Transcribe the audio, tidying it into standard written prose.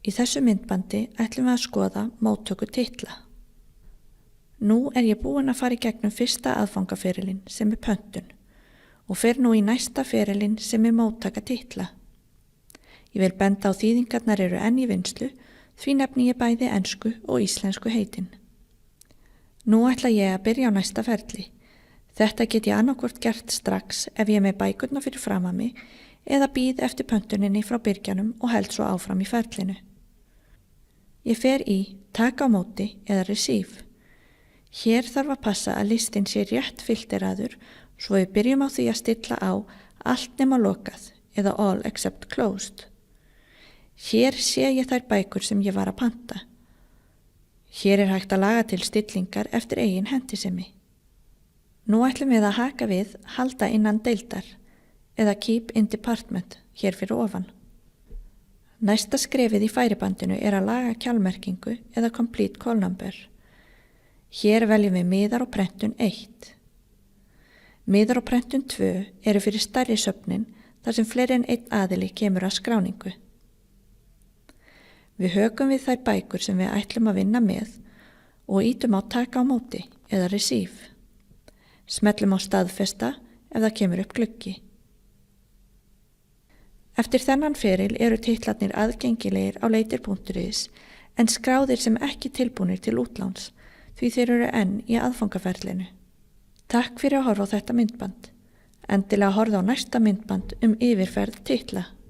Í þessu myndbandi ætlum við að skoða móttöku titla. Nú er ég búin að fara í gegnum fyrsta aðfangaferilinn sem er pöntun og fer nú í næsta ferilinn sem er móttaka titla. Ég vil benda á þýðingarnar eru enn í vinnslu, því nefni ég bæði ensku og íslensku heitin. Nú ætla ég að byrja á næsta ferli. Þetta get ég annarkvort gert strax ef ég er með bækurna fyrir fram að mig eða bíð eftir pöntuninni frá byrgjanum og held svo áfram í ferlinu. Ég fer í taka á móti eða receive. Hér þarf að passa að listinn sé rétt filteraður svo við byrjum á því að stilla á allt nema lokað eða all except closed. Hér sé ég þær bækur sem ég var að panta. Hér er hægt að laga til stillingar eftir eigin hentisemi. Nú ætlum við að haka við halda innan deildar eða keep in department hér fyrir ofan. Næsta skrefið í færibandinu er að laga kjálmerkingu eða complete call number. Hér veljum við miðar og prentun 1. Miðar og prentun 2 eru fyrir stærri söfnin þar sem fleiri en einn aðili kemur að skráningu. Við hökum við þær bækur sem við ætlum að vinna með og ítum á taka á móti eða receive. Smellum á staðfesta ef það kemur upp gluggi. Eftir þennan feril eru titlarnir aðgengilegir á leitir.is en skráðir sem ekki tilbúnir til útláns því þeir eru enn í aðfangaferlinu. Takk fyrir að horfa á þetta myndband. Endilega horfa á næsta myndband yfirferð titla.